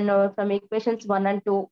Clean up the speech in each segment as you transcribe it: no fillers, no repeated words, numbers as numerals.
from equations 1 and 2,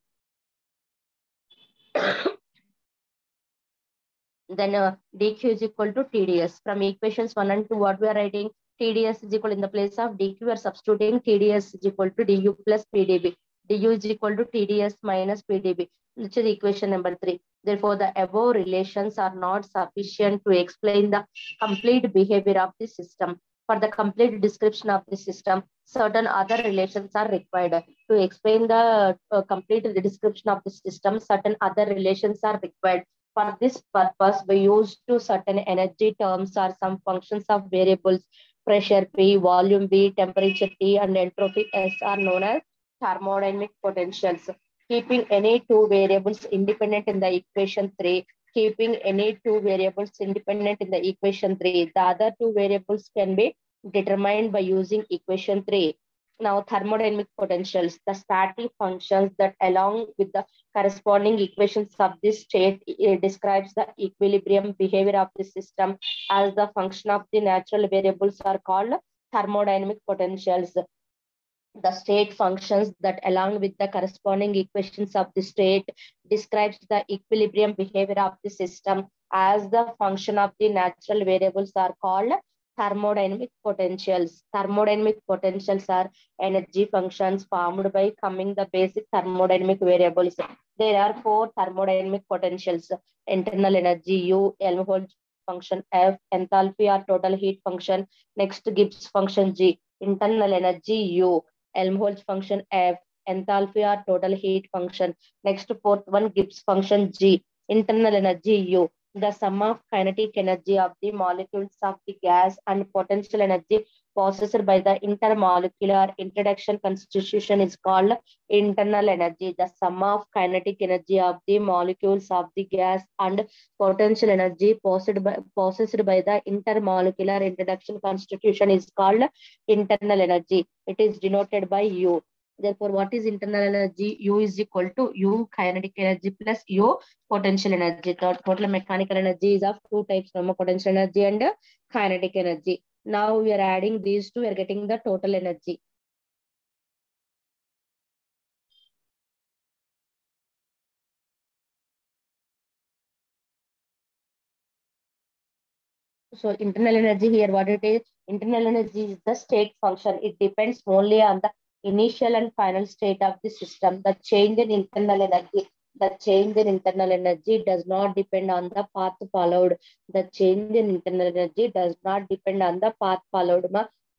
then dq is equal to TdS. From equations 1 and 2, what we are writing? TdS is equal, in the place of dq, we are substituting TdS is equal to du plus PdB. du is equal to TdS minus PdB, which is equation number 3. Therefore, the above relations are not sufficient to explain the complete behavior of the system. For the complete description of the system, certain other relations are required. To explain the complete description of the system, certain other relations are required. For this purpose, we use to certain energy terms or some functions of variables. Pressure P, volume V, temperature T, and entropy S are known as thermodynamic potentials. Keeping any two variables independent in the equation 3, keeping any two variables independent in the equation 3, the other two variables can be determined by using equation 3. Now, thermodynamic potentials, the static functions that along with the corresponding equations of this state, it describes the equilibrium behavior of the system as the function of the natural variables are called thermodynamic potentials. The state functions that along with the corresponding equations of the state describes the equilibrium behavior of the system as the function of the natural variables are called thermodynamic potentials. Thermodynamic potentials are energy functions formed by coming the basic thermodynamic variables. There are four thermodynamic potentials: internal energy U, Helmholtz function F, enthalpy or total heat function. Next, Gibbs function G. Internal energy U, Helmholtz function F, enthalpy or total heat function. Next, fourth one, Gibbs function G. Internal energy U, the sum of kinetic energy of the molecules of the gas and potential energy possessed by the intermolecular interaction constitution is called internal energy. The sum of kinetic energy of the molecules of the gas and potential energy possessed by the intermolecular interaction constitution is called internal energy. It is denoted by U. Therefore, what is internal energy? U is equal to U kinetic energy plus U potential energy. Total mechanical energy is of two types, potential energy and kinetic energy. Now we are adding these two, we are getting the total energy. So internal energy here, what it is? Internal energy is the state function. It depends only on the initial and final state of the system. The change in internal energy does not depend on the path followed. The change in internal energy does not depend on the path followed.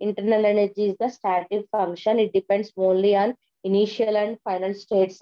Internal energy is the static function. It depends only on initial and final states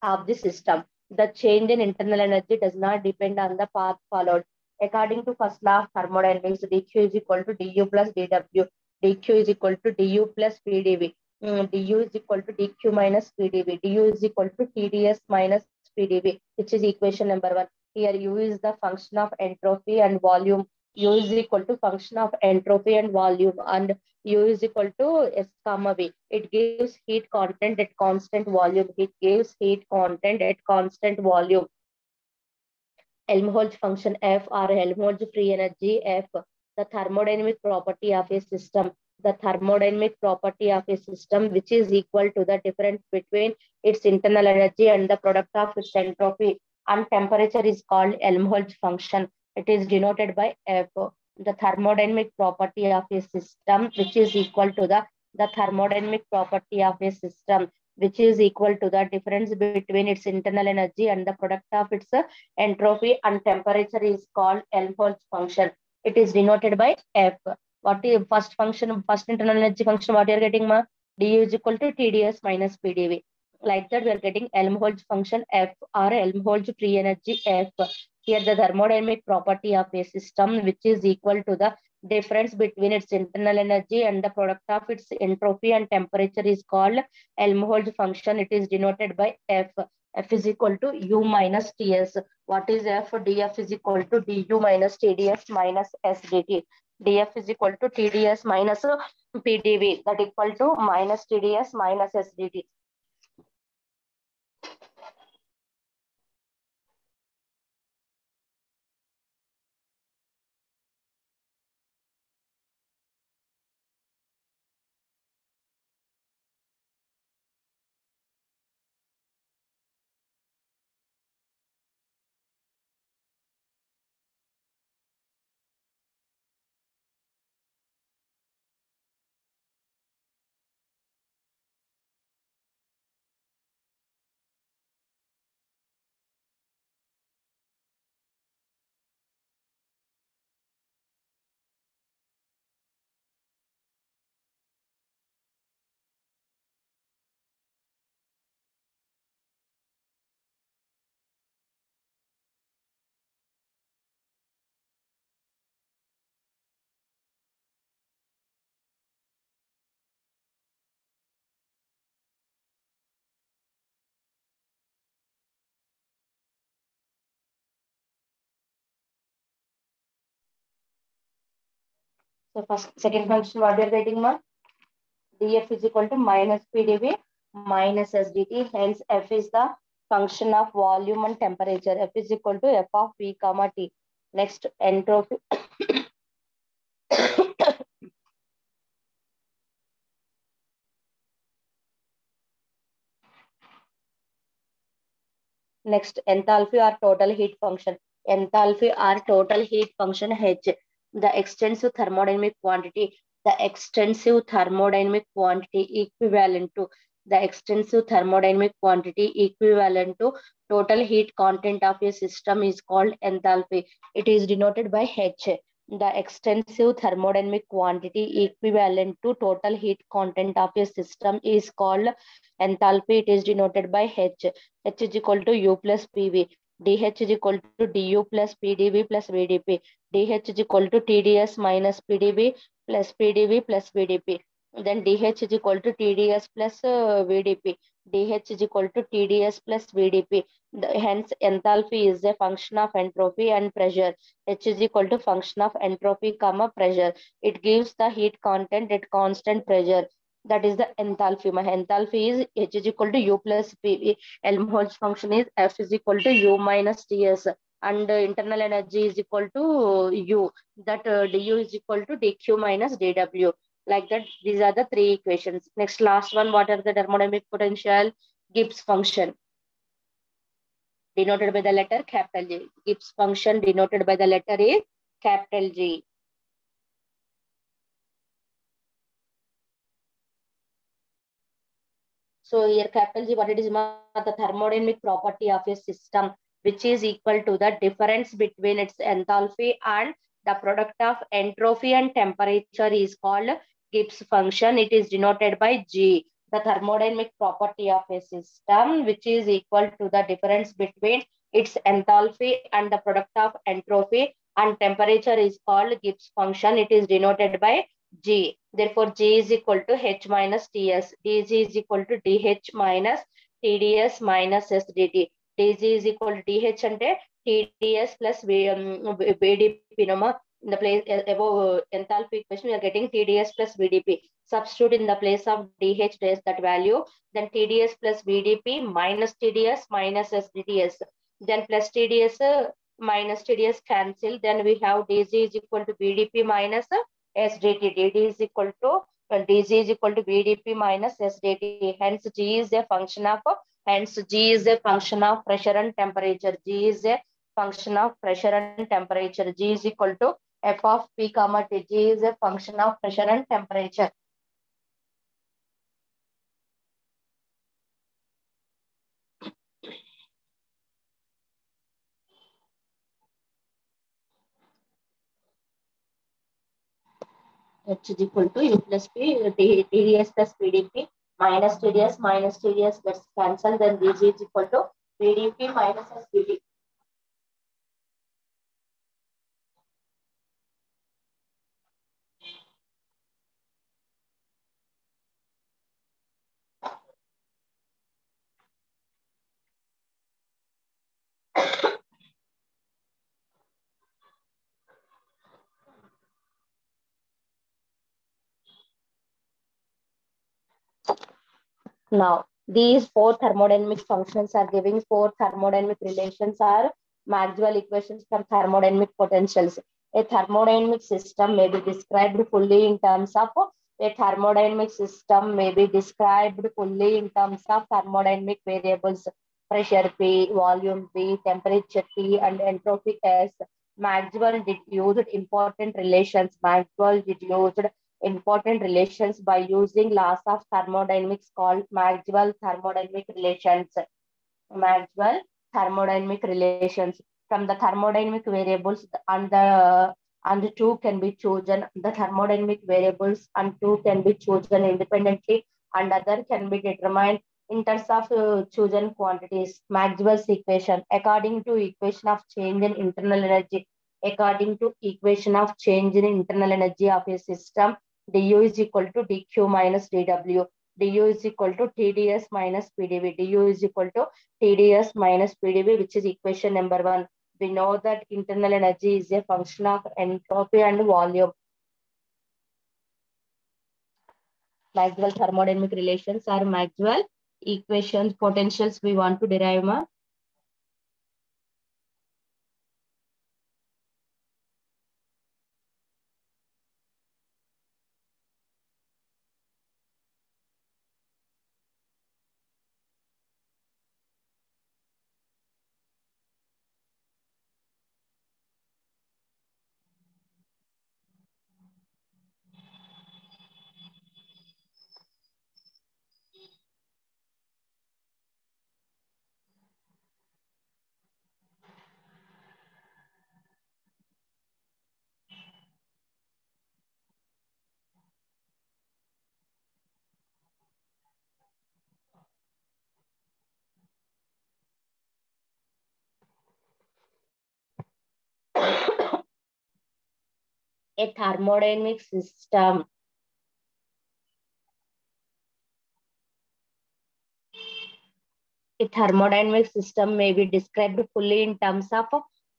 of the system. The change in internal energy does not depend on the path followed. According to first law of thermodynamics, dq is equal to du plus dw. dq is equal to du plus pdv. du is equal to dq minus pdv. du is equal to tds minus pdv, which is equation number 1. Here u is the function of entropy and volume. U is equal to function of entropy and volume, and U is equal to S comma V. It gives heat content at constant volume. It gives heat content at constant volume. Helmholtz function F or Helmholtz free energy F, the thermodynamic property of a system. The thermodynamic property of a system, which is equal to the difference between its internal energy and the product of its entropy and temperature, is called Helmholtz function. It is denoted by F. The thermodynamic property of a system, which is equal to the thermodynamic property of a system, which is equal to the difference between its internal energy and the product of its entropy and temperature, is called Helmholtz function. It is denoted by F. What is first function, first internal energy function, what you are getting, ma? du is equal to TdS minus PdV. Like that, we are getting Helmholtz function F or Helmholtz free energy F. Here, the thermodynamic property of a system, which is equal to the difference between its internal energy and the product of its entropy and temperature, is called Helmholtz function. It is denoted by F. F is equal to U minus Ts. What is F? dF is equal to du minus TdS minus S dt. dF is equal to TdS minus PdV, that equal to minus TdS minus S dt. So second function, what we are getting, ma? dF is equal to minus PdV minus SdT. Hence, F is the function of volume and temperature. F is equal to F of P comma T. Next, entropy. Next, enthalpy or total heat function. Enthalpy or total heat function H. The extensive thermodynamic quantity. The extensive thermodynamic quantity equivalent to the extensive thermodynamic quantity equivalent to total heat content of a system is called enthalpy. It is denoted by H. The extensive thermodynamic quantity equivalent to total heat content of a system is called enthalpy. It is denoted by H. H is equal to U plus PV. DH is equal to DU plus PdV plus VdP. DH is equal to TdS minus PdV plus PdV plus VdP. Then DH is equal to TdS plus VdP. DH is equal to TdS plus VdP. Hence, enthalpy is a function of entropy and pressure. H is equal to function of entropy comma pressure. It gives the heat content at constant pressure. That is the enthalpy. My enthalpy is H is equal to U plus PV. Helmholtz function is F is equal to U minus Ts, and internal energy is equal to U. That du is equal to dq minus dw. Like that, these are the three equations. Next, last one, what are the thermodynamic potential? Gibbs function denoted by the letter capital G. Gibbs function denoted by the letter is capital G. So here capital G, what it is, the thermodynamic property of a system, which is equal to the difference between its enthalpy and the product of entropy and temperature is called Gibbs function. It is denoted by G. The thermodynamic property of a system, which is equal to the difference between its enthalpy and the product of entropy and temperature is called Gibbs function. It is denoted by G. Therefore, G is equal to H minus Ts. dG is equal to dH minus TdS minus SdT. dG is equal to dH ante TdS plus VdP. In the place above enthalpy equation, we are getting TdS plus VdP. Substitute in the place of dH dash that value. Then TdS plus VdP minus TdS minus SdTs. Then plus TdS minus TdS cancel. Then we have dG is equal to VdP minus SdT. dt is equal to dG is equal to VdP minus SdT. Hence, G is a function of pressure and temperature. G is a function of pressure and temperature. G is equal to F of P comma T. G is a function of pressure and temperature. H is equal to U plus P, TdS plus PdP minus TdS, let's cancel. Then dG is equal to VdP minus SdT. Now, these four thermodynamic functions are giving four thermodynamic relations are Maxwell equations for thermodynamic potentials. A thermodynamic system may be described fully in terms of thermodynamic variables, pressure P, volume P, temperature T, and entropy S. Maxwell deduced important relations by using laws of thermodynamics called Maxwell thermodynamic relations. Maxwell thermodynamic relations. From the thermodynamic variables and two can be chosen. The thermodynamic variables and two can be chosen independently, and other can be determined in terms of chosen quantities. Maxwell's equation. According to equation of change in internal energy of a system, du is equal to dq minus dw. du is equal to TdS minus PdV. du is equal to TdS minus PdV, which is equation number 1. We know that internal energy is a function of entropy and volume. Maxwell thermodynamic relations or Maxwell equations, potentials we want to derive, ma. A thermodynamic system. A thermodynamic system may be described fully in terms of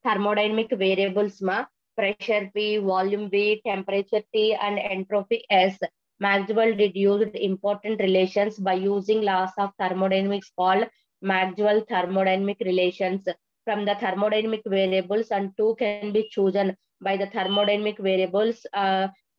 thermodynamic variables, ma. Pressure P, volume V, temperature T, and entropy S. Maxwell deduced important relations by using laws of thermodynamics called Maxwell thermodynamic relations. From the thermodynamic variables, and two can be chosen by the thermodynamic variables.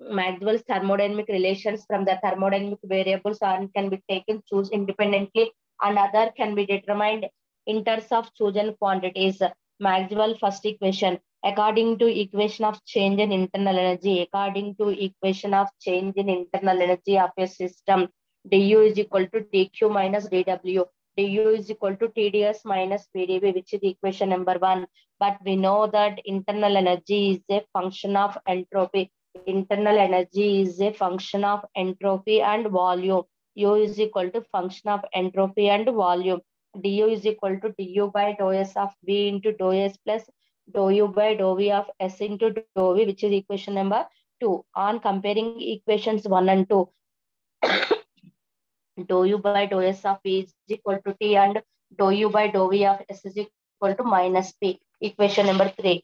Maxwell's thermodynamic relations from the thermodynamic variables can be taken choose independently, and other can be determined in terms of chosen quantities. Maxwell first equation. According to equation of change in internal energy, according to equation of change in internal energy of a system, du is equal to dq minus dw. du is equal to tds minus pdv, which is equation number 1. But we know that internal energy is a function of entropy. Internal energy is a function of entropy and volume. U is equal to function of entropy and volume. Du is equal to du by dou s of v into dou s plus dou u by dou v of s into dou v, which is equation number 2. On comparing equations 1 and 2, dou u by dou s of v is equal to t and dou u by dou v of s is equal to minus p. Equation number 3.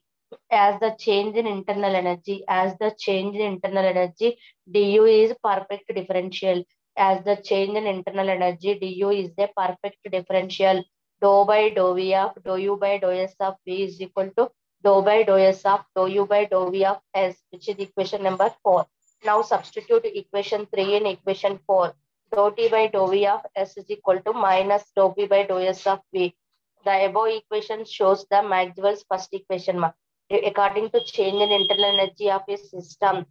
As the change in internal energy, du is perfect differential. As the change in internal energy, du is a perfect differential. Dou by dou v of dou u by dou s of v is equal to dou by dou s of dou u by dou v of s, which is equation number 4. Now substitute equation 3 in equation 4. Dou t by dou v of s is equal to minus dou p by dou s of v. The above equation shows the Maxwell's first equation. According to change in internal energy of a system,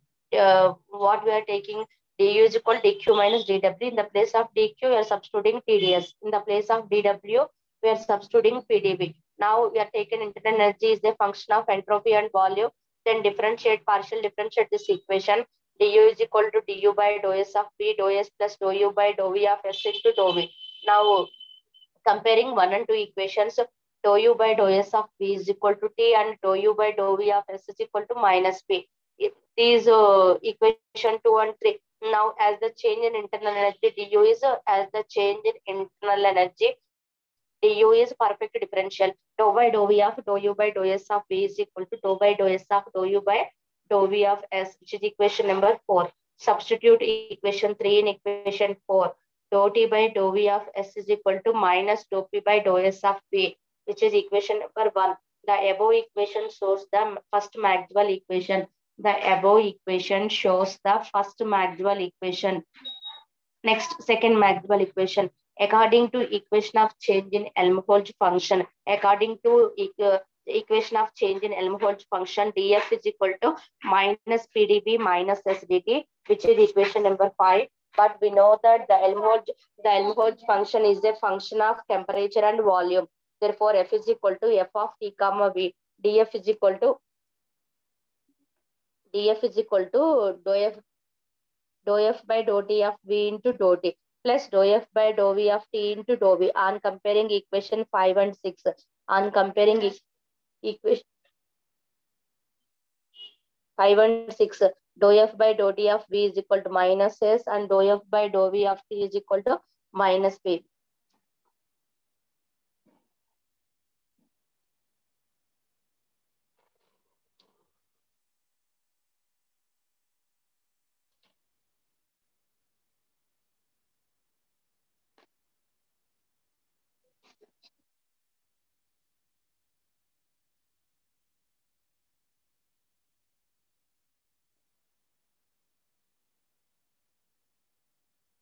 what we are taking, du is equal to dq minus dw. In the place of dq, we are substituting tds. In the place of dw, we are substituting pdv. Now we are taking internal energy is a function of entropy and volume. Then partial differentiate this equation. Du is equal to du by dou s of v, dou s plus dou u by dou v of s into dou v. Now comparing 1 and 2 equations, dou u by dou s of v is equal to t and dou u by dou v of s is equal to minus p. These equation 2 and 3. Now as the change in internal energy, du is as the change in internal energy, du is perfect differential. Dou by dou v of dou u by dou s of v is equal to dou by dou s of dou u by dou v of s, which is equation number 4. Substitute equation 3 in equation 4. Dou t by dou v of s is equal to minus dou p by dou s of p, which is equation number 1. The above equation shows the first Maxwell equation. The above equation shows the first Maxwell equation. Next, second Maxwell equation. According to equation of change in Helmholtz function, according to the equation of change in Helmholtz function, df is equal to minus pdv minus sdt, which is equation number 5. But we know that the Helmholtz function is a function of temperature and volume. Therefore, f is equal to f of t comma v. df is equal to dou f by dou t of v into dou t plus dou f by dou v of t into dou v. On comparing equation 5 and 6, on comparing equation 5 and 6, dou f by dou t of v is equal to minus s and dou f by dou v of t is equal to minus p.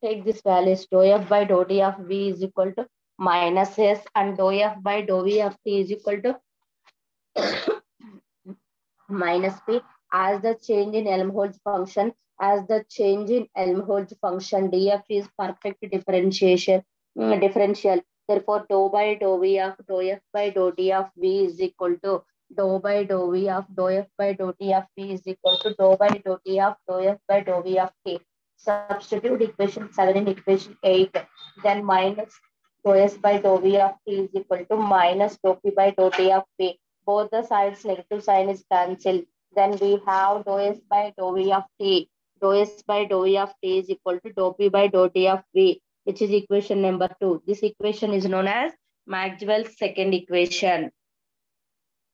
Take this values dou f by dou d of v is equal to minus s and dou f by dou v of t is equal to minus p. As the change in Helmholtz function, as the change in Helmholtz function df is perfect differential. Therefore, dou by dou v of dou f by dou d of v is equal to dou by dou v of dou f by dou t of v is equal to dou by dou t of dou f by dou v of t. Substitute equation 7 in equation 8. Then minus dou s by dou v of t is equal to minus dou p by dou t of p. Both the sides negative sign is cancelled. Then we have dou s by dou v of t. Dou s by dou v of t is equal to dou p by dou t of v, which is equation number 2. This equation is known as Maxwell's second equation.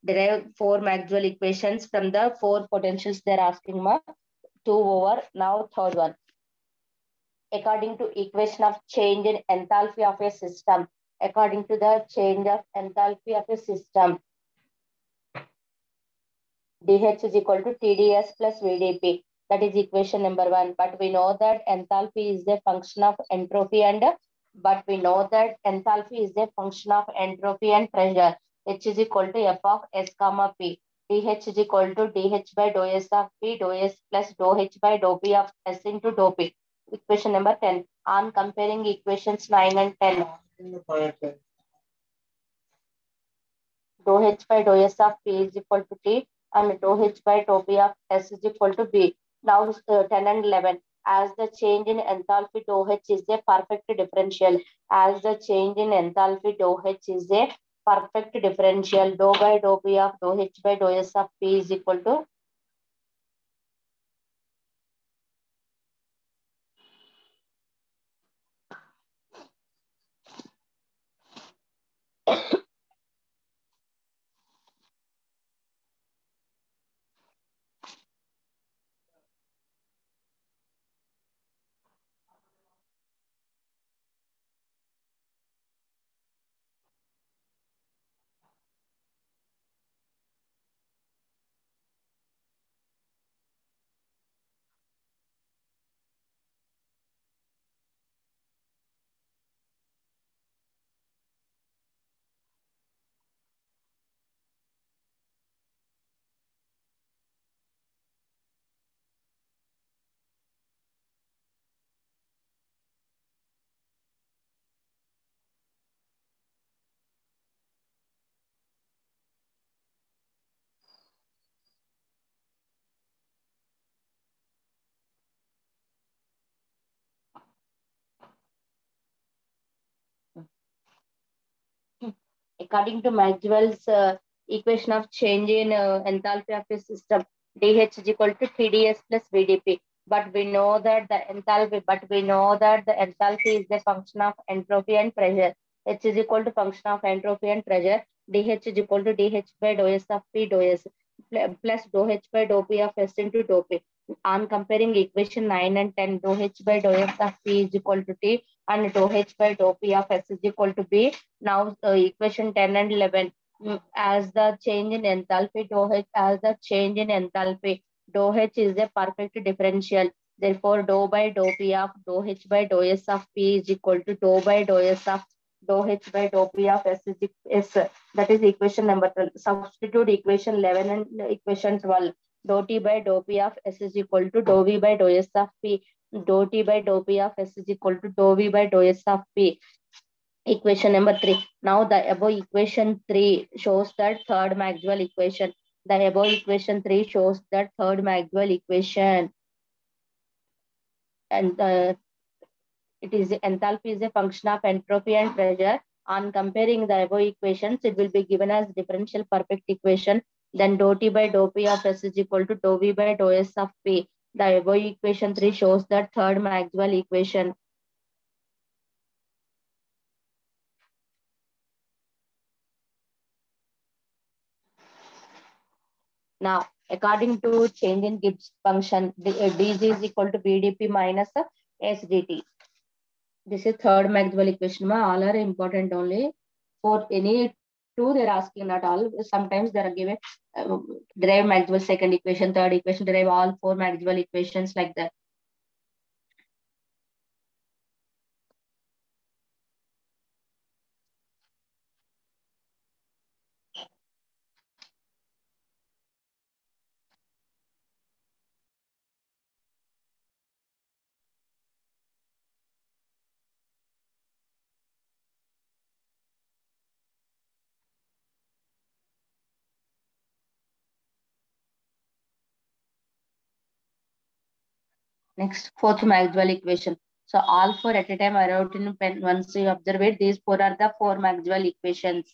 Derive 4 Maxwell equations from the 4 potentials they're asking ma. 2 over. Now third one. According to equation of change in enthalpy of a system. According to the change of enthalpy of a system, dH is equal to TdS plus VdP. That is equation number 1. But we know that enthalpy is a function of entropy and pressure. H is equal to F of S comma P. dH is equal to dH by dou S of P, dou S plus dou H by dou P of S into dou P. Equation number 10. On comparing equations 9 and 10. Dou H by dou S of P is equal to T and dou H by dou P of S is equal to B. Now 10 and 11. As the change in enthalpy dou H is a perfect differential. As the change in enthalpy dou H is a perfect differential. Dou by dou P of dou H by dou S of P is equal to according to Maxwell's equation of change in enthalpy of a system, dH is equal to TdS plus VdP. But we know that the enthalpy is the function of entropy and pressure. H is equal to function of entropy and pressure. dH is equal to dH by dou S of P dou S plus dou H by dou P of S into dou P. On comparing equation 9 and 10, dou H by dou S of P is equal to T and dou H by dou P of S is equal to B. Now equation 10 and 11. As the change in enthalpy dou H is a perfect differential. Therefore, dou by dou P of dou H by dou S of P is equal to dou by dou S of dou H by dou P of S is S. That is equation number 12. Substitute equation 11 and equation 12. Dou T by dou P of S is equal to dou V by dou S of P. Dou T by dou P of S is equal to dou V by dou S of P. Equation number 3. Now the above equation 3 shows that third Maxwell equation. The above equation 3 shows that third Maxwell equation. And it is enthalpy is a function of entropy and pressure. On comparing the above equations, it will be given as differential perfect equation. Then dou T by dou P of S is equal to dou V by dou S of P. The above equation 3 shows that third Maxwell equation. Now, according to change in Gibbs function, dg is equal to bdp minus sdt. This is third Maxwell equation. All are important only. For any two, they're asking, not all. Sometimes they are given derive Maxwell second equation, third equation, derive all four Maxwell equations like that. Next, fourth Maxwell equation. So all four at a time I wrote in pen. Once you observe it, these four are the four Maxwell equations.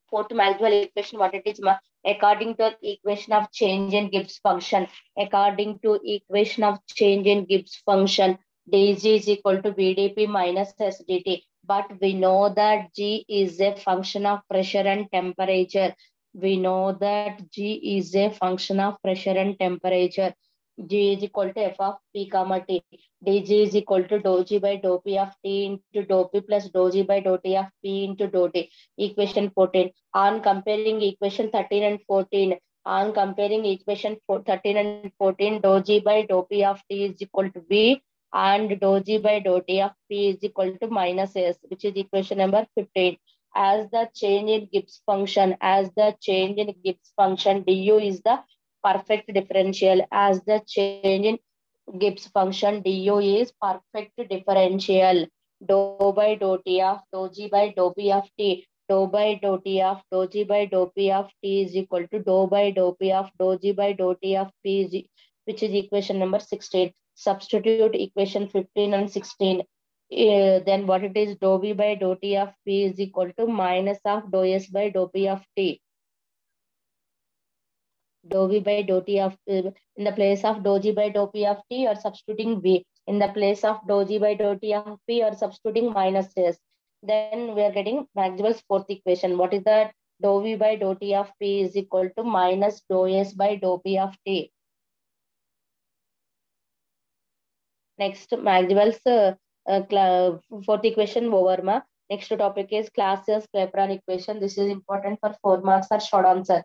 Fourth Maxwell equation, what it is, according to equation of change in Gibbs function, according to equation of change in Gibbs function, dg is equal to vdp minus sdt. But we know that g is a function of pressure and temperature. We know that g is a function of pressure and temperature. G is equal to f of p comma t. dg is equal to dou g by dou p of t into dou p plus dou g by dou t of p into dou t. Equation 14. On comparing equation 13 and 14, on comparing equation 13 and 14, dou g by dou p of t is equal to b and dou g by dou t of p is equal to minus s, which is equation number 15. As the change in Gibbs function, as the change in Gibbs function, du is the perfect differential. As the change in Gibbs function, du is perfect differential. Dou by dou t of dou g by dou p of t, dou by dou t of dou g by dou p of t is equal to dou by dou p of dou g by dou t of p, which is equation number 16. Substitute equation 15 and 16. Then what it is, dou v by dou t of p is equal to minus of dou s by dou p of t. Dou v by dou t of in the place of dou g by dou p of t, you are substituting v. In the place of dou g by dou t of p, you are substituting minus s. Then we are getting Maxwell's fourth equation. What is that? Dou v by dou t of p is equal to minus dou s by dou p of t. Next, Maxwell's fourth equation over. Next topic is Clausius-Clapeyron equation. This is important for 4 marks or short answer.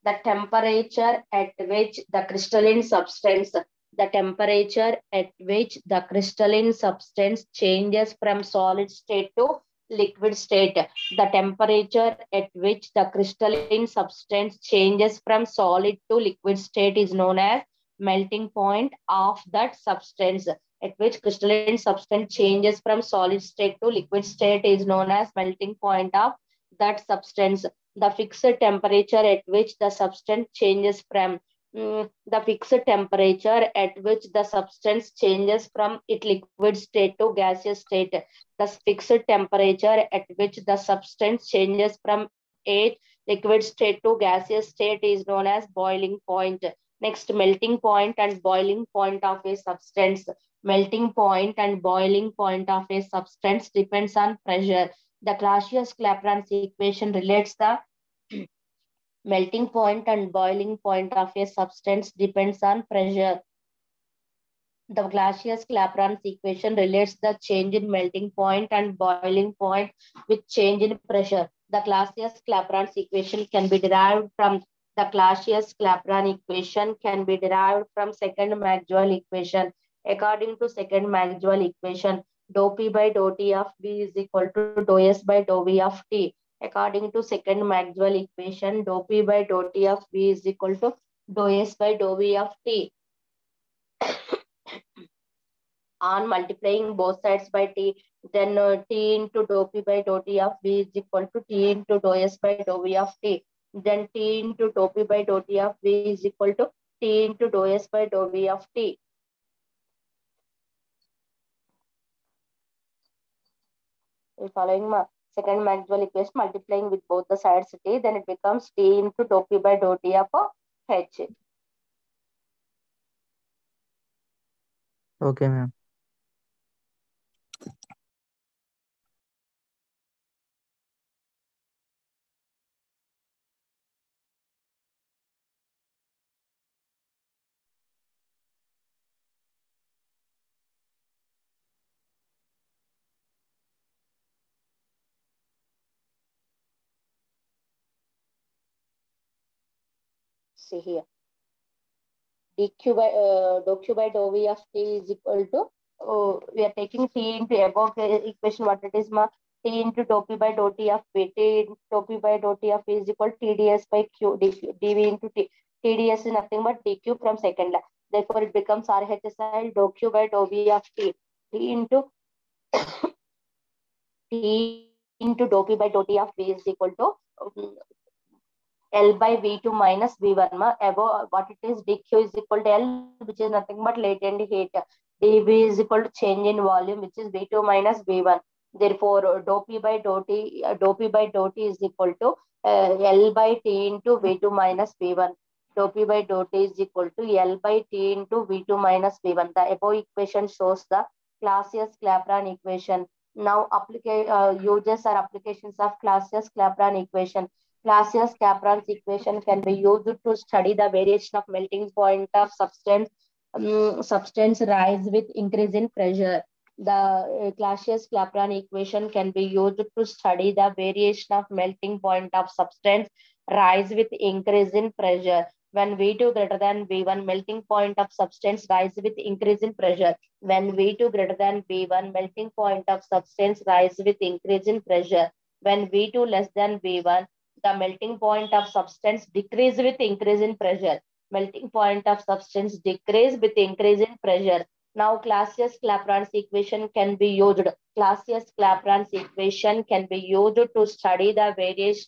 The temperature at which the crystalline substance, the temperature at which the crystalline substance changes from solid state to liquid state. The temperature at which the crystalline substance changes from solid to liquid state is known as melting point of that substance. At which crystalline substance changes from solid state to liquid state is known as melting point of that substance. The fixed temperature at which the substance changes from the fixed temperature at which the substance changes from its liquid state to gaseous state. The fixed temperature at which the substance changes from a liquid state to gaseous state is known as boiling point. Next, melting point and boiling point of a substance. Melting point and boiling point of a substance depends on pressure. The Clausius-Clapeyron equation relates the melting point and boiling point of a substance depends on pressure. The Clausius-Clapeyron equation relates the change in melting point and boiling point with change in pressure. The Clausius-Clapeyron equation can be derived from second Maxwell equation. According to second Maxwell equation, dou p by dou t of v is equal to dou s by dou v of t. According to second Maxwell equation, dou p by dou t of v is equal to dou s by dou v of t. On multiplying both sides by t, then t into dou p by dou t of v is equal to t into dou s by dou v of t. Then t into dou p by dou t of v is equal to t into dou s by dou v of t. We're following my second Maxwell equation, multiplying with both the sides t, then it becomes t into dou p by dou t of h. Okay, ma'am. see here. dq by dou q by dou v of t is equal to, we are taking t into above equation, what it is ma, t into dou p by dou t of v, t dou p by dou t of v is equal to tds by q, dv into t. Tds is nothing but dq from second law. Therefore it becomes rhsl dou q by dou v of t, t into t into dou p by dou t of v is equal to L by V2 minus V1. Above what it is, dq is equal to L, which is nothing but latent heat. dv is equal to change in volume, which is V2 minus V1. Therefore, dou p by dou t, is equal to L by T into V2 minus V1. Dou p by dou t is equal to L by T into V2 minus V1. The above equation shows the Clausius-Clapeyron equation. Now, uses or applications of Clausius-Clapeyron equation. Clausius-Capron's equation can be used to study the variation of melting point of substance. Substance rise with increase in pressure. The Clausius-Clapeyron equation can be used to study the variation of melting point of substance rise with increase in pressure. When V2 greater than V1, melting point of substance rise with increase in pressure. When V2 greater than V1, melting point of substance rise with increase in pressure. When V2 less than V1, the melting point of substance decrease with increase in pressure. Melting point of substance decrease with increase in pressure. Now Clausius-Clapeyron's equation can be used. Clausius-Clapeyron's equation can be used to study the variation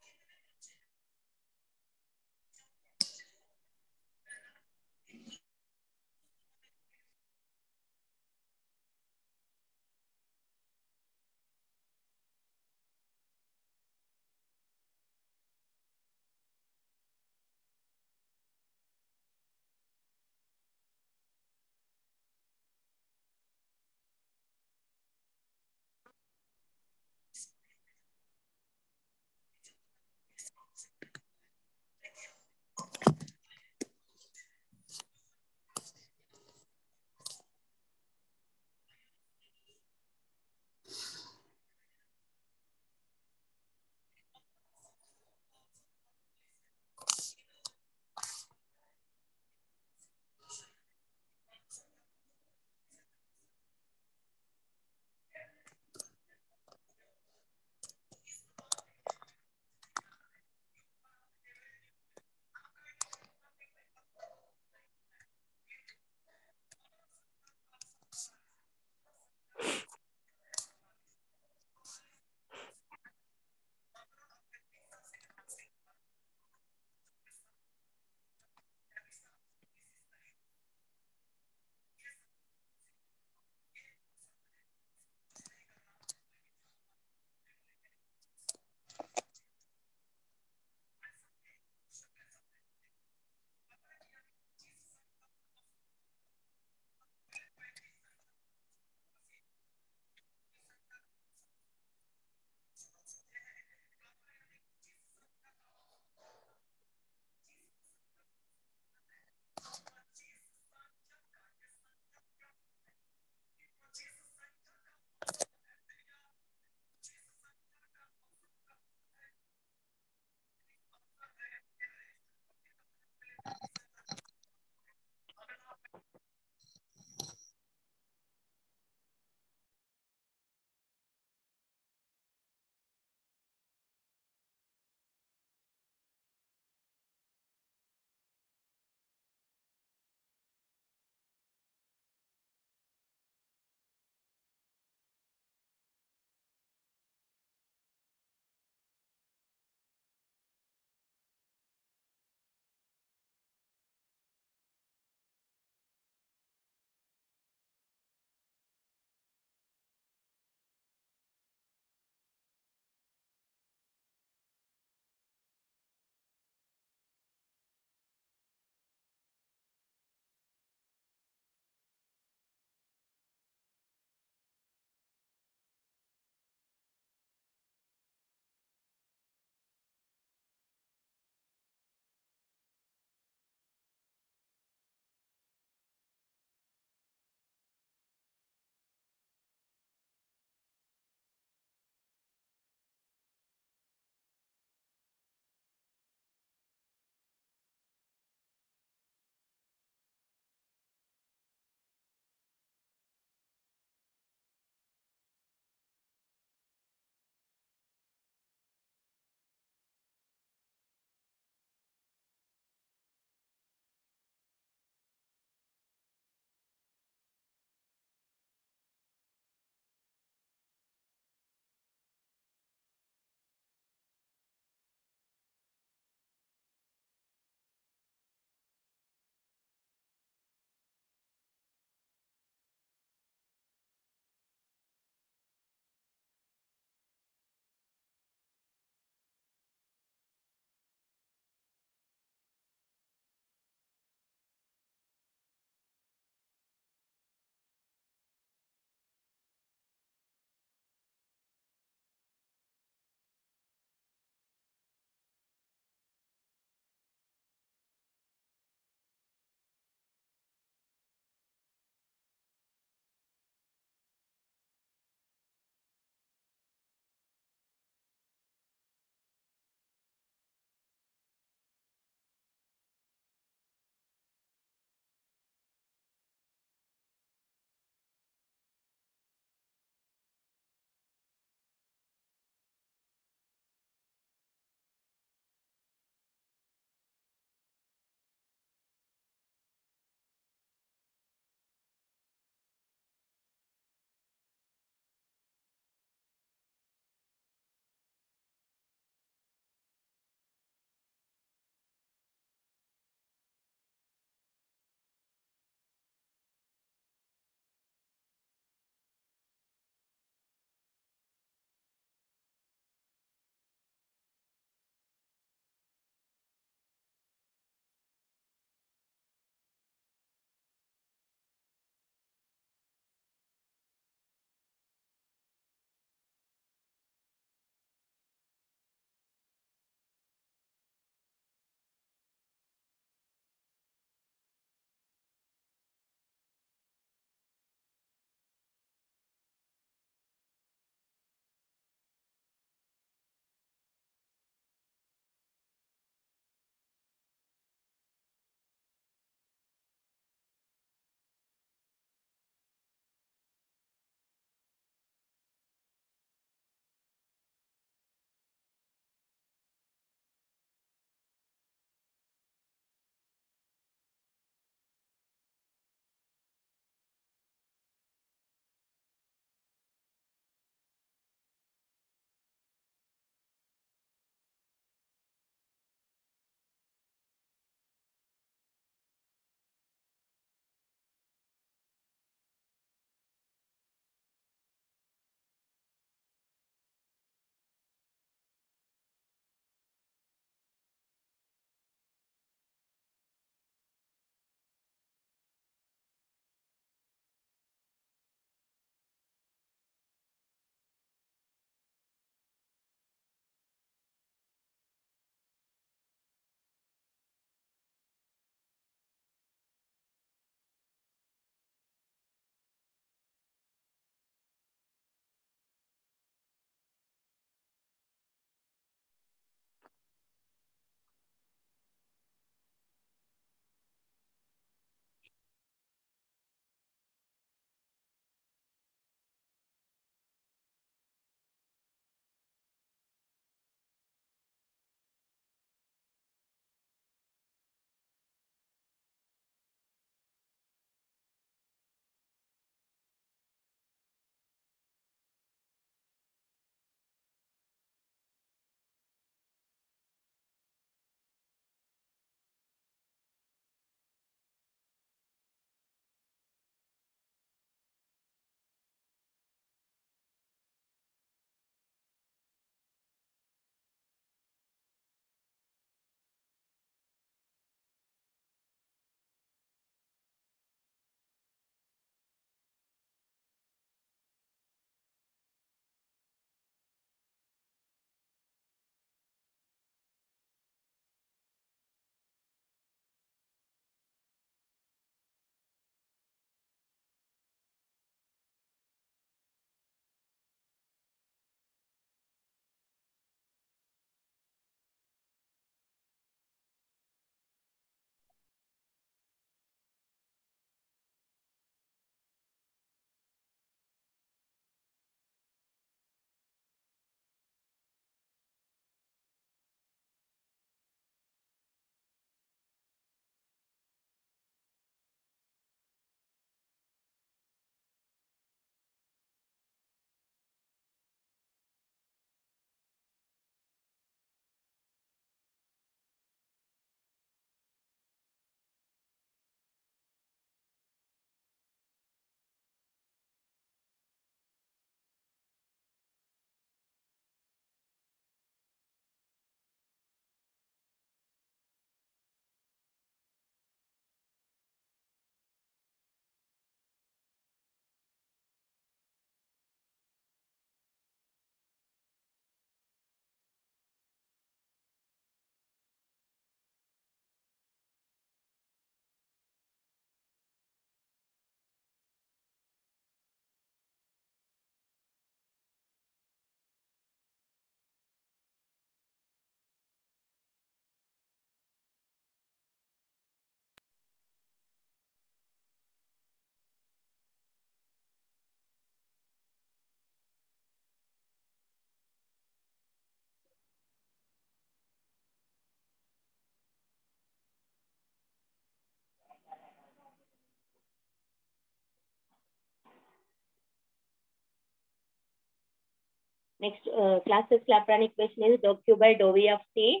Next, Clausius Clapeyron equation is dou Q by dou V of T.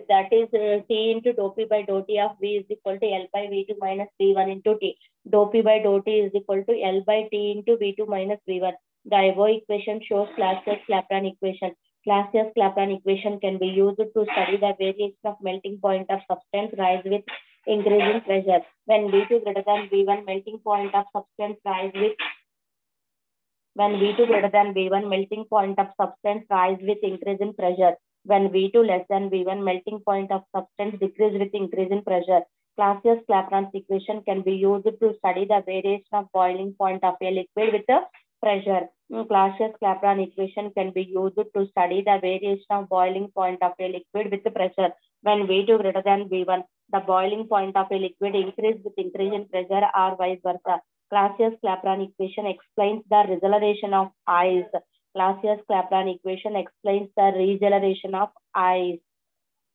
That is T into dou P by dou T of V is equal to L by V2 minus V1 into T. Dou P by dou T is equal to L by T into V2 minus V1. The above equation shows Clausius Clapeyron equation. Clausius Clapeyron equation can be used to study the variation of melting point of substance rise with increasing pressure. When V2 greater than V1, melting point of substance rise with when V2 greater than V1, melting point of substance rise with increase in pressure. When V2 less than V1, melting point of substance decrease with increase in pressure. Clausius Clapeyron's equation can be used to study the variation of boiling point of a liquid with the pressure. Clausius Clapeyron equation can be used to study the variation of boiling point of a liquid with the pressure. When V2 greater than V1, the boiling point of a liquid increase with increase in pressure or vice versa. Clausius Clapeyron equation explains the regeneration of ice. Clausius Clapeyron equation explains the regeneration of ice.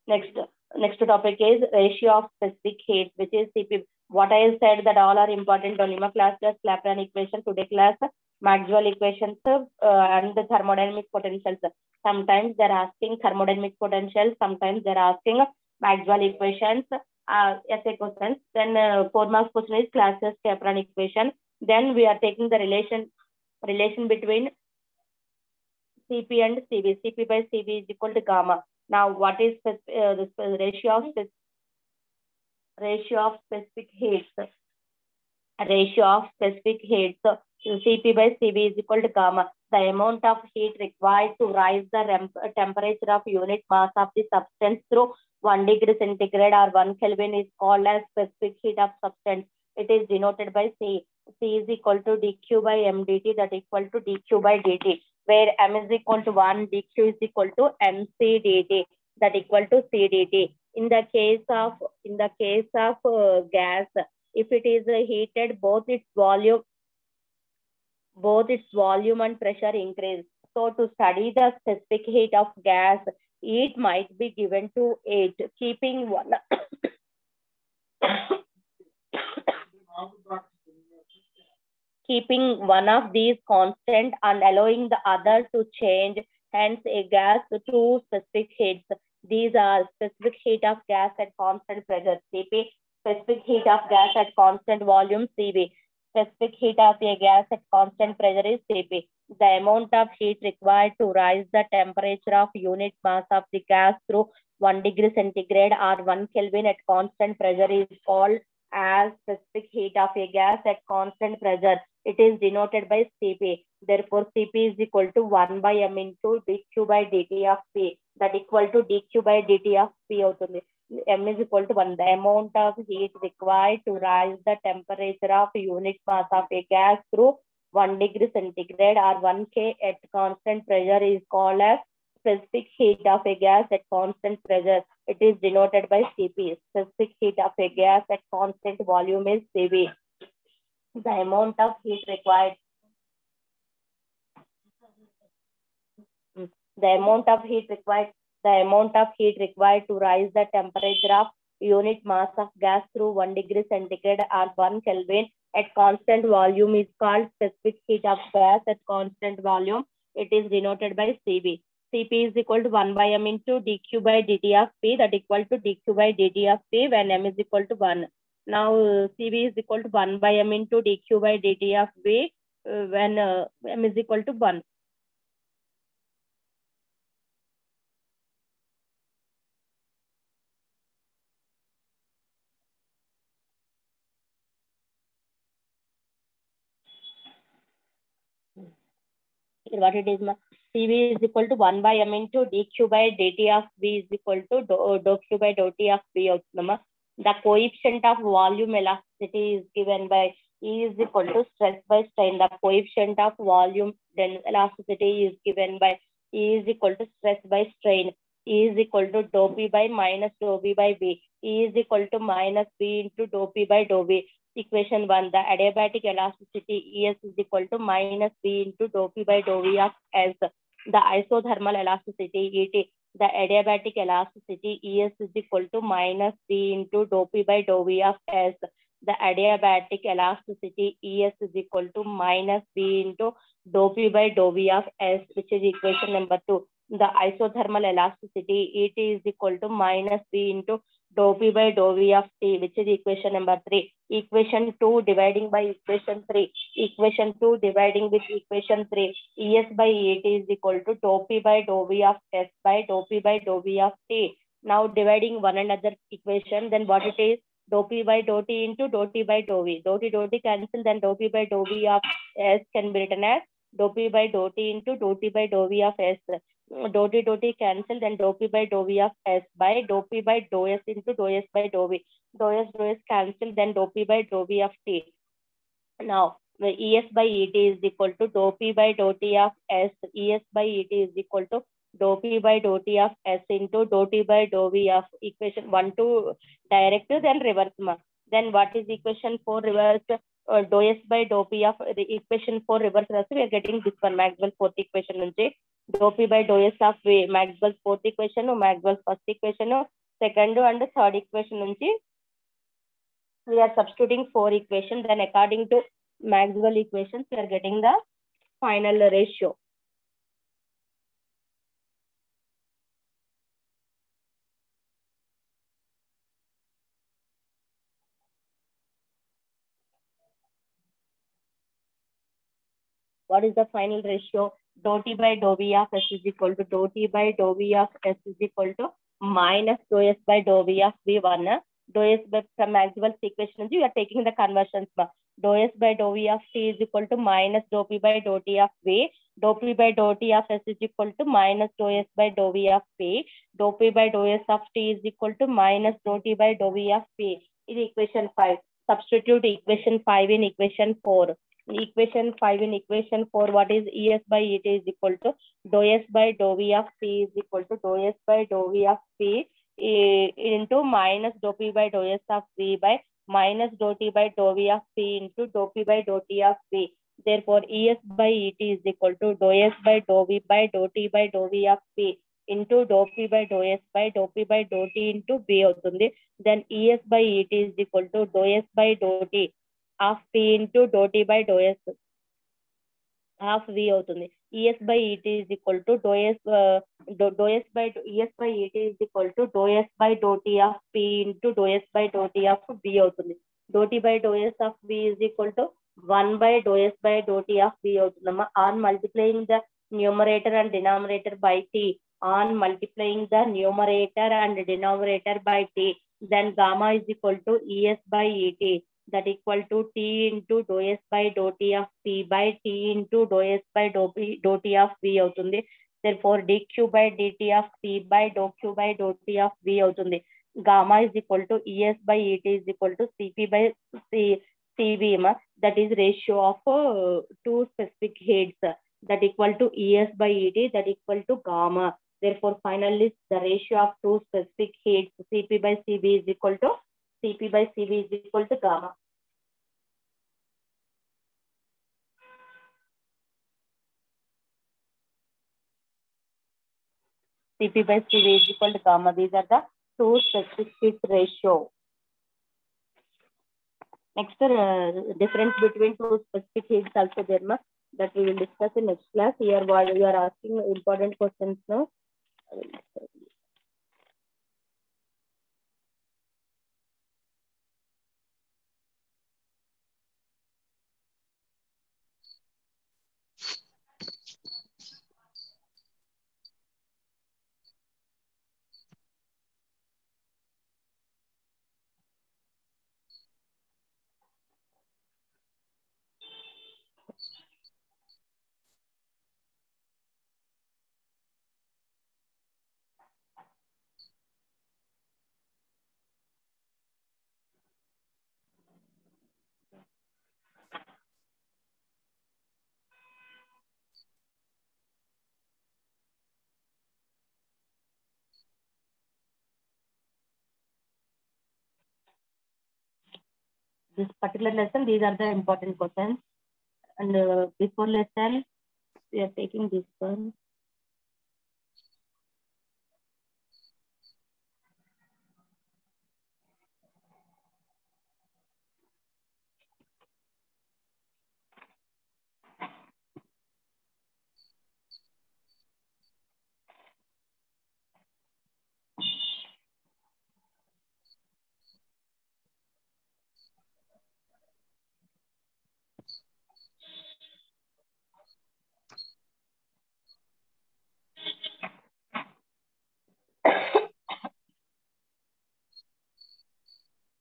Next topic is ratio of specific heat, which is CP. What I said that all are important only. Clausius Clapeyron equation today class, Maxwell equations and the thermodynamic potentials. Sometimes they're asking thermodynamic potentials. Sometimes they're asking Maxwell equations. Essay questions. Then 4 marks question is Clausius Clapeyron equation. Then we are taking the relation between Cp and Cv. Cp by Cv is equal to gamma. Now, what is the ratio of specific heats? Ratio of specific heats. So, Cp by Cv is equal to gamma. The amount of heat required to rise the temperature of unit mass of the substance through 1 degree centigrade or 1 Kelvin is called as specific heat of substance. It is denoted by C. C is equal to dq by mdt, that equal to dq by dt, where m is equal to 1, dq is equal to mc dt, that equal to c dt. In the case of gas, if it is heated, both its volume and pressure increase. So to study the specific heat of gas, it might be given to 8, keeping one keeping one of these constant and allowing the other to change, hence a gas to specific heats. These are specific heat of gas at constant pressure, Cp, specific heat of gas at constant volume, Cv. Specific heat of a gas at constant pressure is Cp. The amount of heat required to rise the temperature of unit mass of the gas through 1 degree centigrade or 1 Kelvin at constant pressure is called as specific heat of a gas at constant pressure. It is denoted by Cp. Therefore, Cp is equal to 1 by m into dq by dt of P, that equal to dq by dt of P outundi. M is equal to 1. The amount of heat required to rise the temperature of unit mass of a gas through 1 degree centigrade or 1 K at constant pressure is called as specific heat of a gas at constant pressure. It is denoted by Cp. Specific heat of a gas at constant volume is Cv. The amount of heat required to rise the temperature of unit mass of gas through 1 degree centigrade or 1 Kelvin at constant volume is called specific heat of gas at constant volume. It is denoted by Cv. Cp is equal to 1 by m into dq by dt of P, that equal to dq by dt of P when m is equal to 1. Now, Cv is equal to 1 by m into dq by dt of V when m is equal to 1. What it is, Cv is equal to 1 by m into dq by dt of V is equal to dou q by dou t of V. The coefficient of volume elasticity is given by E is equal to stress by strain. The coefficient of volume elasticity is given by E is equal to stress by strain. E is equal to dou P by minus dou B by B. E is equal to minus B into dou P by dou B. Equation 1, the adiabatic elasticity ES is equal to minus B into dou P by dou V of S. The isothermal elasticity ET, the adiabatic elasticity ES is equal to minus B into dou P by dou V of S. The adiabatic elasticity ES is equal to minus B into dou P by dou V of S, which is equation number 2. The isothermal elasticity ET is equal to minus V into dou P by dou V of T, which is equation number 3. Equation 2 dividing by equation 3. Equation 2 dividing with equation 3. ES by ET is equal to dou P by dou V of S by dou P by dou V of T. Now dividing one another equation, then what it is? Dou P by dou T into dou T by dou V. Dou T cancel, then dou P by dou V of S can be written as dou P by dou T into dou T by dou V of S. Dou T cancel, then dou P by dou V of S by dou P by dou S into dou S by dou V. Dou S cancel, then dou P by dou V of T. Now, the ES by ET is equal to dou P by dou T of S. ES by ET is equal to dou P by dou T of S into dou T by dou V of equation 1 to direct, then reverse. Then what is equation 4 reverse? Dou S by dou P of the equation 4 reverse. We are getting this one, Maxwell fourth equation. Dou P by dou S of V, Maxwell fourth equation, Maxwell first equation, second and third equation. We are substituting 4 equations, then according to Maxwell equations, we are getting the final ratio. What is the final ratio? Dou T by dou V of S is equal to dou T by dou V of S is equal to minus dou S by dou V of V1. Dou S by from Maxwell's equation, you are taking the conversions. Dou S by dou V of T is equal to minus dou P by dou T of V. Dou P by dou T of S is equal to minus dou S by dou V of P. Dou P by dou S of T is equal to minus dou T by dou V of P. In equation 5. Substitute equation 5 in equation 4. Equation 5 in equation 4, what is ES by ET is equal to dou S by dou V of P is equal to dou S by dou V of P into minus dou P by dou S of V by minus dou T by dou V of P into dou P by dou T of V. Therefore, ES by ET is equal to dou S by dou V by dou T by dou V of P into dou P by dou S by dou P by dou T into V అవుతుంది. Then ES by ET is equal to dou S by dou T of P into dou T by dou S half V అవుతుంది. ES by ET is equal to dou S by ES by ET is equal to dou S by dou T of P into dou S by dou T of V అవుతుంది. Dou T by dou S of V is equal to 1 by dou S by dou T of V అవుతుందమ్మా. On multiplying the numerator and denominator by T, on multiplying the numerator and denominator by T, then gamma is equal to ES by ET, that equal to T into dou S by dou T of P by T into dou S by dou T of V అవుతుంది. Therefore, dq by dt of P by dou q by dou T of V అవుతుంది. Gamma is equal to ES by ET is equal to Cp by CV, that is ratio of two specific heads, that equal to ES by ET, that equal to gamma. Therefore, finally, the ratio of two specific heads, Cp by Cv is equal to gamma. Cp by Cv is equal to gamma. These are the two specific heat ratio. Next, difference between two specific heats also there, that we will discuss in next class. Here, what you are asking important questions now. This particular lesson, these are the important questions. And before lesson, we are taking this one.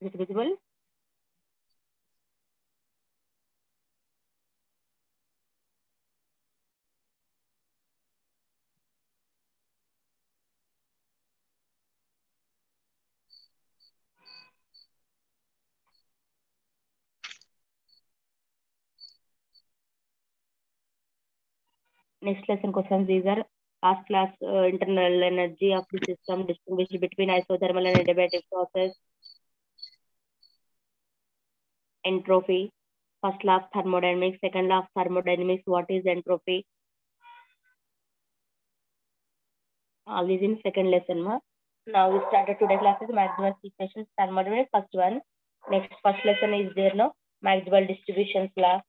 Is it visible? Next lesson questions. These are past class internal energy of the system, distinguish between isothermal and adiabatic process, entropy, first law of thermodynamics, second law of thermodynamics, what is entropy? All these in second lesson. Now we started today's classes, Maxwell's equations, thermodynamics, first one. Next, first lesson is there, no? Maxwell distributions law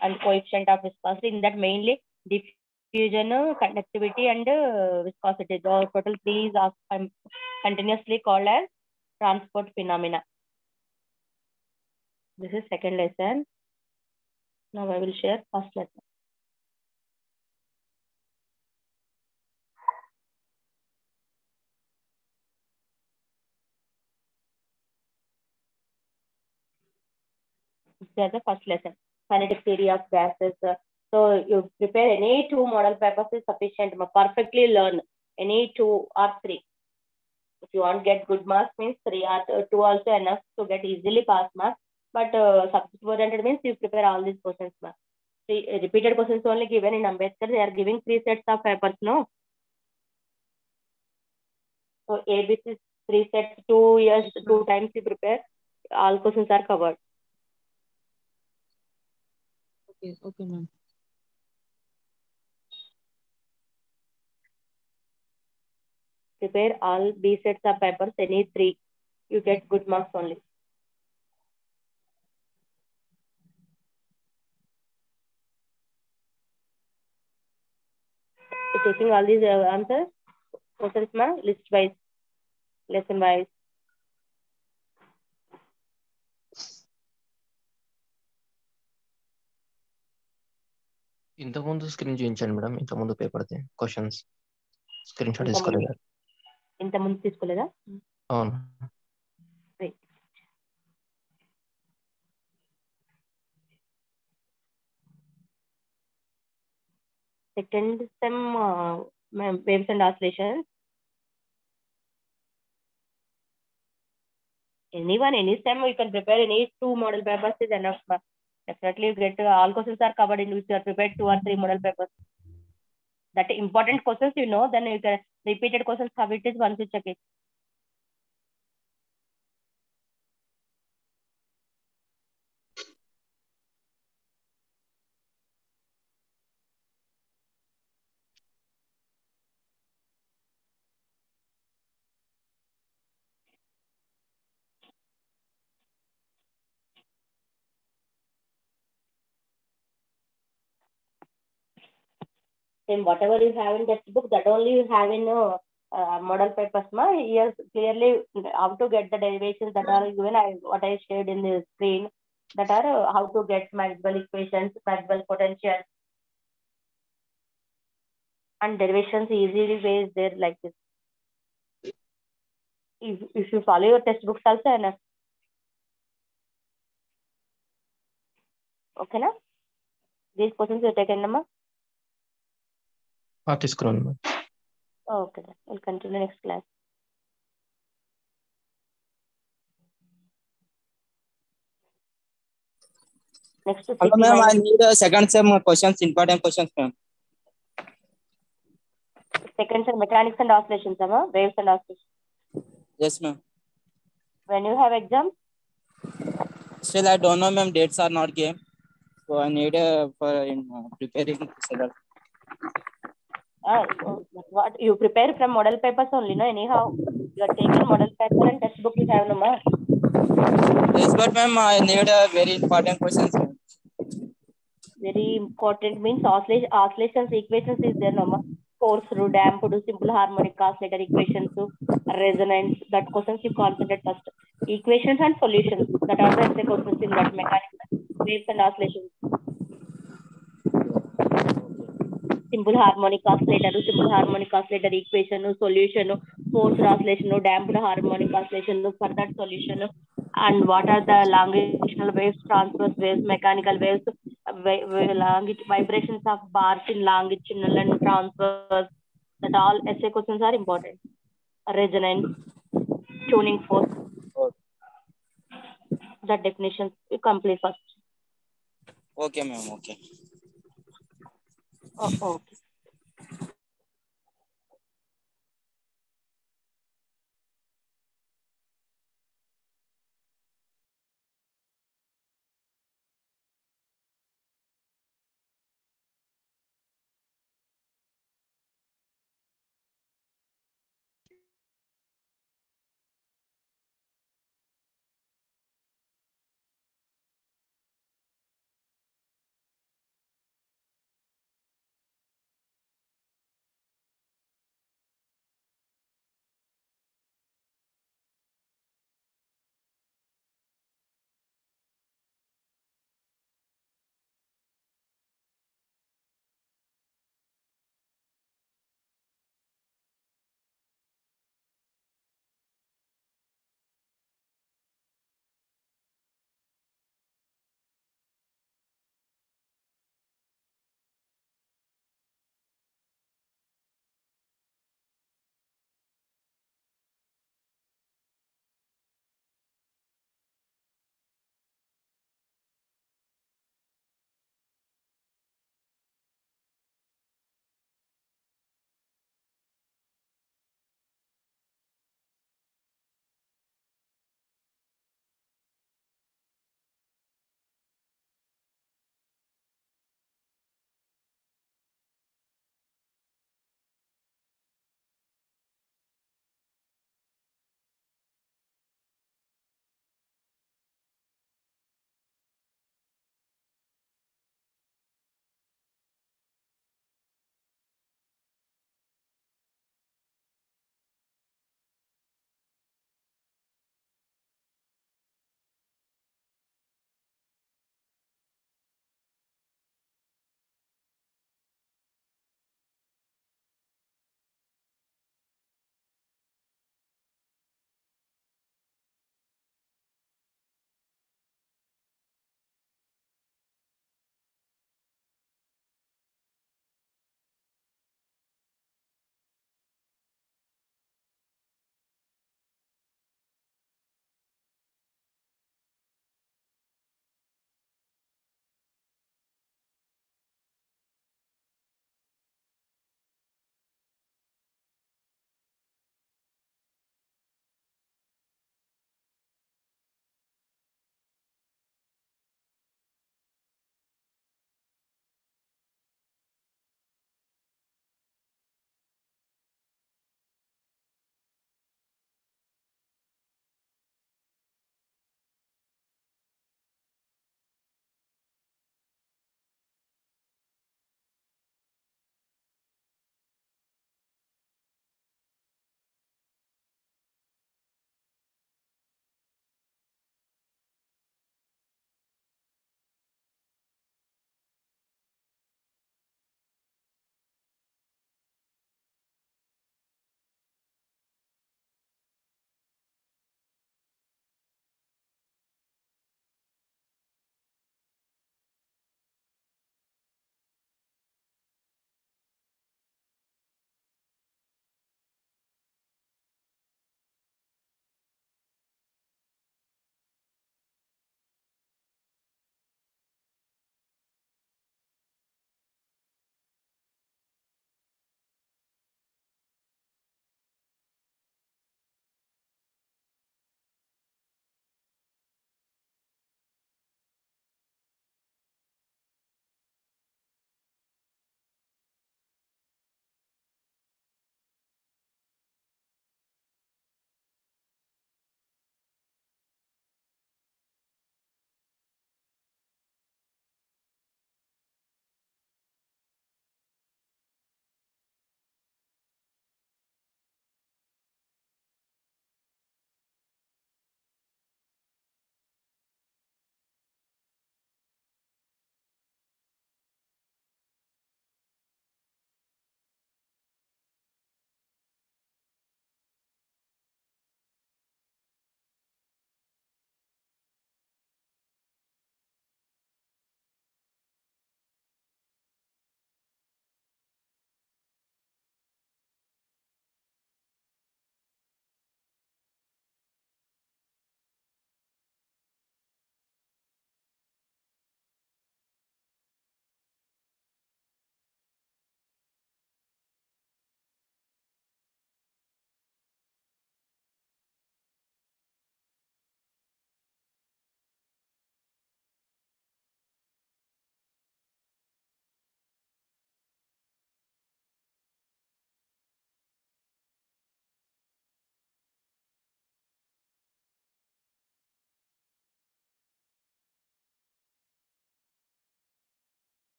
and coefficient of viscosity. In that mainly diffusion, conductivity and viscosity. The total three is continuously called as transport phenomena. This is second lesson. Now I will share first lesson. This is the first lesson. Kinetic theory of gases. So you prepare any two model papers is sufficient. Perfectly learn any two or three. If you want to get good marks, means 3 or 2 also enough to get easily pass marks. But subject oriented means you prepare all these questions. See, repeated questions only given in Ambedkar. They are giving 3 sets of papers, no? So ABC 3 sets, 2 years, 2 times you prepare. All questions are covered. Okay, ma'am. Prepare all B sets of papers, any 3. You get good marks only. So taking all these answers, questions, list wise, lesson wise. ఇంతకుముందు screen చూపించండి madam, ఇంతకుముందు paper questions screen shot తీసుకోలేదా? ఇంతకుముందు తీసుకోలేదా? అవును. Second sem waves and oscillations. Anyone, any sem, you can prepare any 2 model papers is enough. Definitely you get all questions are covered in which you are prepared 2 or 3 model papers. That important questions you know, then you can repeated questions how it is once you check it. Then whatever you have in textbook, that only you have in model papers. Yes, clearly how to get the derivations that are given. What I shared in the screen, that are how to get Maxwell equations, Maxwell potential, and derivations easily ways there like this. If you follow your textbooks also enough. Okay, na? These questions you taken, nama? తీసుకున్నాను madam. Okay, then we'll continue next class. Next to Hello, ma'am. I need second sem questions, important questions, ma'am. Second sem mechanics and oscillations, waves and oscillations. Yes, ma'am. When you have exams? Still, I don't know, ma'am. Dates are not given, so I need for preparing. What you prepare from model papers only, no? Anyhow, you are taking model paper and textbook you have, no, ma? Yes, but ma'am, I need very important questions, ma'am. Very important means oscillations equations is there, no, ma? Force through damped simple harmonic oscillator equations to resonance. That questions you concentrate first. Equations and solutions, that are the essay questions in that mechanics, waves and oscillations. Simple harmonic oscillator equation, solution, forced oscillation, damped harmonic oscillation, for that solution. And what are the longitudinal waves, transverse waves, mechanical waves, vibrations of bars in longitudinal and transverse. That all essay questions are important. Resonance, tuning force, the definitions you complete first. Okay, ma'am. Okay. Oh, okay.